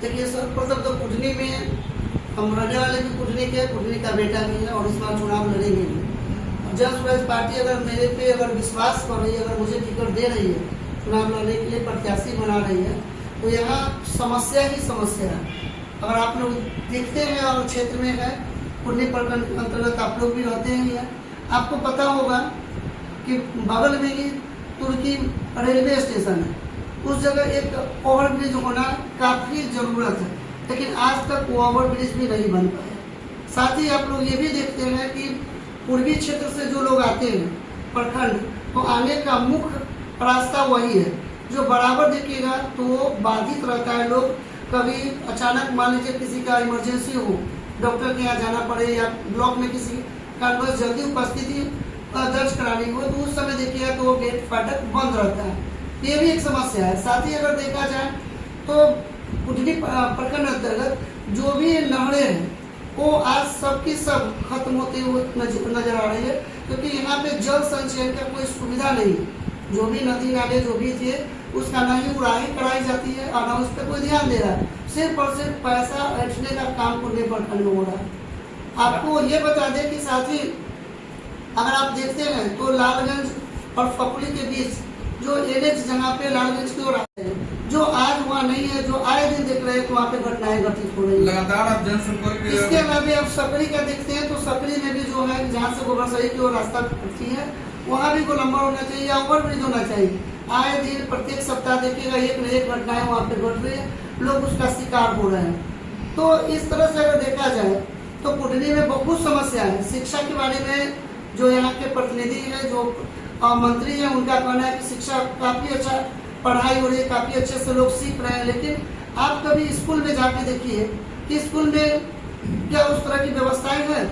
देखिए सर्वप्रथम तो कुटनी में हम रहने वाले भी कुटनी के, कुटनी का बेटा भी है और इस बार चुनाव लड़ेंगे भी। जन स्वराज पार्टी अगर मेरे पे अगर विश्वास कर रही है, अगर मुझे टिकट दे रही है, चुनाव लड़ने के लिए प्रत्याशी बना रही है, तो यहाँ समस्या ही समस्या है। अगर आप लोग देखते हैं और क्षेत्र में है, कुटनी प्रखंड के अंतर्गत आप लोग भी रहते हैं, आपको पता होगा कि बगल में ही तुर्की रेलवे स्टेशन है। उस जगह एक ओवरब्रिज होना काफ़ी ज़रूरत है, लेकिन आज तक वो ओवरब्रिज भी नहीं बन पाया। साथ ही आप लोग ये भी देखते हैं कि पूर्वी क्षेत्र से जो लोग आते हैं प्रखंड, तो आने का मुख्य रास्ता वही है जो बराबर देखिएगा तो वो बाधित रहता है। लोग कभी अचानक मान लीजिए किसी का इमरजेंसी हो, डॉक्टर के यहाँ जाना पड़े या ब्लॉक में किसी कारणवश जल्दी उपस्थिति दर्ज करानी हो, तो उस समय देखिएगा तो वो गेट फाटक बंद रहता है। ये भी एक समस्या है। साथ ही अगर देखा जाए तो कुटनी प्रखंड अंतर्गत जो भी नहरें हैं वो आज सबकी सब खत्म होते हुए नजर आ रही है, क्योंकि यहाँ पे जल संचयन का कोई सुविधा नहीं है। जो भी नदी नाले जो भी थे उसका ना ही उड़ाही कराई जाती है और ना उस पर कोई ध्यान दे रहा है। सिर्फ और सिर्फ पैसा ऐंठने का काम कुटनी प्रखंड में हो रहा है। आपको ये बता दें कि साथ ही अगर आप देखते हैं तो लालगंज और फकुली के बीच जो NH जगह पे लालगंज की ओर आते हैं, जो आज वहाँ नहीं है, जो आए दिन देख रहे हैं तो वहाँ पे घटनाएं घटित हो रही है लगातार। आप जनसंपर्क इसके अलावा आप सकरी का देखते हैं तो सकरी में भी जो है जहाँ से गोबरसही की ओर रास्ता पड़ती है वहाँ भी गोलंबर होना चाहिए या ओवरब्रिज होना चाहिए। आए दिन प्रत्येक सप्ताह देखिएगा एक न एक घटनाएं वहाँ पे घट रही है, लोग उसका शिकार हो रहे हैं। तो इस तरह से अगर देखा जाए तो कुटनी में बहुत समस्या है। शिक्षा के बारे में जो यहाँ के प्रतिनिधि है, जो मंत्री हैं, उनका कहना है कि शिक्षा काफ़ी अच्छा पढ़ाई हो रही है, काफ़ी अच्छे से लोग सीख रहे हैं, लेकिन आप कभी स्कूल में जाके देखिए कि स्कूल में क्या उस तरह की व्यवस्थाएं हैं।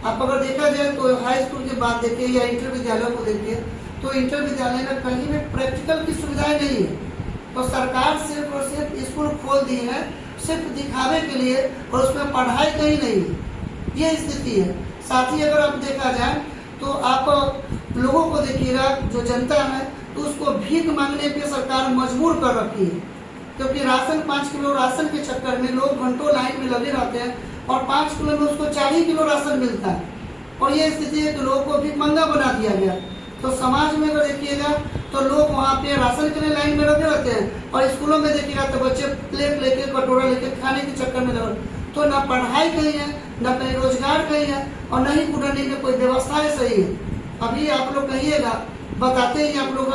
आप अगर देखा जाए तो हाई स्कूल की बात देखिए या इंटर विद्यालय को देखिए तो इंटर विद्यालय में कहीं भी प्रैक्टिकल की सुविधाएं नहीं है। तो सरकार सिर्फ और सिर्फ स्कूल खोल दी है सिर्फ दिखावे के लिए और उसमें पढ़ाई कहीं नहीं है, ये स्थिति है। साथ ही अगर आप देखा जाए तो आप लोगों को देखिएगा, जो जनता है तो उसको भीख मांगने पे सरकार मजबूर कर रखी है, क्योंकि राशन 5 किलो राशन के चक्कर में लोग घंटों लाइन में लगे रहते हैं और 5 किलो में उसको 40 किलो राशन मिलता है। और ये स्थिति है कि लोगों को भीख मंगा बना दिया गया। तो समाज में अगर देखिएगा तो लोग वहाँ पे राशन के लिए लाइन में लगे रहते हैं और स्कूलों में देखिएगा तो बच्चे प्लेट लेके कटोरा लेके खाने के चक्कर में लगे। तो ना पढ़ाई कहीं है, ना कहीं रोजगार कहीं है और न ही कुटनी में कोई व्यवस्था है सही है। अभी आप लोग कहिएगा, बताते ही आप लोग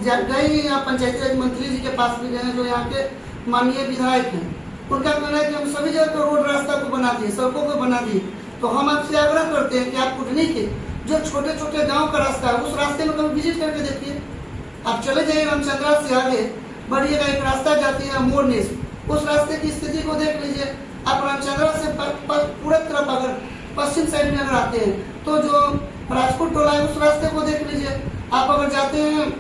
गए या पंचायती राज मंत्री जी के पास भी गए जो यहाँ के माननीय विधायक हैं, उनका कहना है कि हम सभी जगह तो रोड रास्ता को बना दिए, सड़कों को बना दिए। तो हम आपसे आग्रह करते हैं कि आप कुटनी के जो छोटे छोटे गांव का रास्ता है उस रास्ते में कभी विजिट करके देखिए। आप चले जाइए रामचंद्रा से आगे बढ़िएगा, एक रास्ता जाती है मोरनी, उस रास्ते की स्थिति को देख लीजिए। आप रामचंद्रा से पूरा तरफ अगर पश्चिम साइड में अगर आते हैं तो जो राजपूत टोला है उस रास्ते को देख लीजिए। आप अगर जाते हैं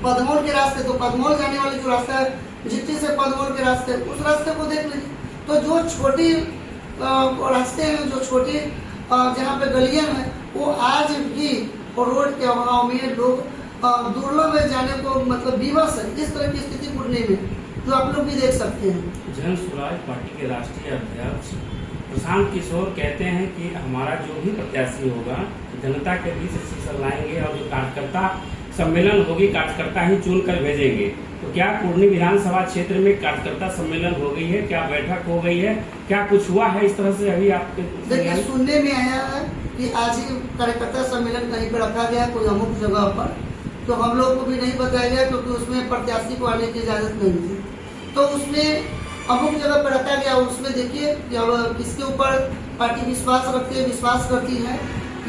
पदमोल के रास्ते तो पदमोल जाने वाले जो रास्ता है जिट्टी से पदमोल के रास्ते, उस रास्ते को देख लीजिए। तो जो छोटी रास्ते हैं, जो छोटी जहाँ पे गलियां हैं, वो आज भी रोड के अभाव में लोग दुर्लभ में जाने को मतलब विवश है। इस तरह की स्थिति कुटनी में जो आप लोग भी देख सकते हैं। जन स्वराज पार्टी के राष्ट्रीय अध्यक्ष प्रशांत किशोर कहते हैं कि हमारा जो भी प्रत्याशी होगा जनता के बीच शीर्ष लाएंगे और जो कार्यकर्ता सम्मेलन होगी कार्यकर्ता ही चुन कर भेजेंगे। तो क्या कुटनी विधानसभा क्षेत्र में कार्यकर्ता सम्मेलन हो गई है, क्या बैठक हो गई है, क्या कुछ हुआ है इस तरह से? अभी आपके देखिए सुनने में आया है कि आज ही कार्यकर्ता सम्मेलन कहीं पर रखा गया कोई अमुक जगह पर, तो हम लोग को भी नहीं बताया गया क्योंकि उसमें प्रत्याशी को आने की इजाजत नहीं थी। तो उसमें अमुक जगह पर रखा गया, उसमें देखिए अब किसके ऊपर पार्टी विश्वास रखती है, विश्वास करती है,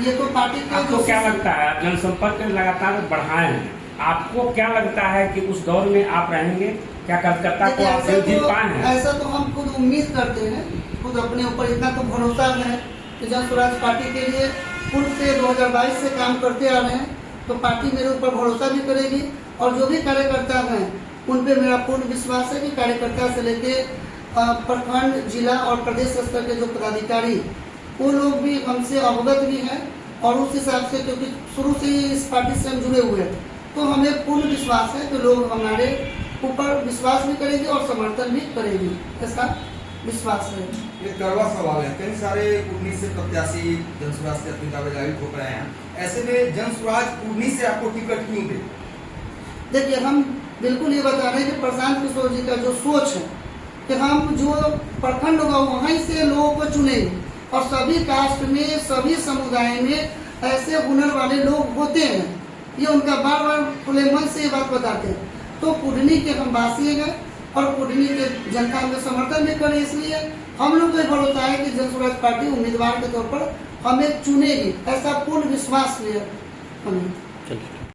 ये तो पार्टी का। आपको क्या लगता है, आप जनसंपर्क लगातार बढ़ाए हैं, आपको क्या लगता है कि उस दौर में आप रहेंगे? क्या कार्यकर्ता को आप जीत पाए हैं? ऐसा तो हम खुद उम्मीद करते हैं, खुद अपने ऊपर इतना तो भरोसा है कि जन स्वराज पार्टी के लिए पूर्व से 2022 से काम करते आ रहे हैं, तो पार्टी मेरे ऊपर भरोसा भी करेगी और जो भी कार्यकर्ता हैं उन पे मेरा पूर्ण विश्वास है कि कार्यकर्ता से लेके प्रखंड, जिला और प्रदेश स्तर के जो पदाधिकारी वो लोग भी हमसे अवगत भी हैं और उस हिसाब से, क्योंकि शुरू से ही इस पार्टी से हम जुड़े हुए हैं, तो हमें पूर्ण विश्वास है कि लोग हमारे ऊपर विश्वास भी करेगी और समर्थन भी करेगी, ऐसा विश्वास है। ये कड़वा सवाल है, कई सारे कुर्नी से प्रत्याशी जनसुराज से अपनी दावेदारी ठोक रहे हैं, ऐसे में जनसुराज कुर्नी से आपको टिकट क्यों दे? देखिए, हम बिल्कुल ये बता रहे हैं कि प्रशांत किशोर जी का जो सोच है कि हम जो प्रखंड होगा वहीं से लोगों को चुनेंगे, और सभी कास्ट में सभी समुदाय में ऐसे हुनर वाले लोग होते हैं, ये उनका बार बार खुले मन से ये बात बताते हैं। तो कुडनी के हम वासी हैं और कुडनी के जनता में समर्थन भी करें, इसलिए हम लोग को भरोसा है कि जनसुराज पार्टी उम्मीदवार के तौर पर हमें चुनेगी, ऐसा पूर्ण विश्वास भी है हमें।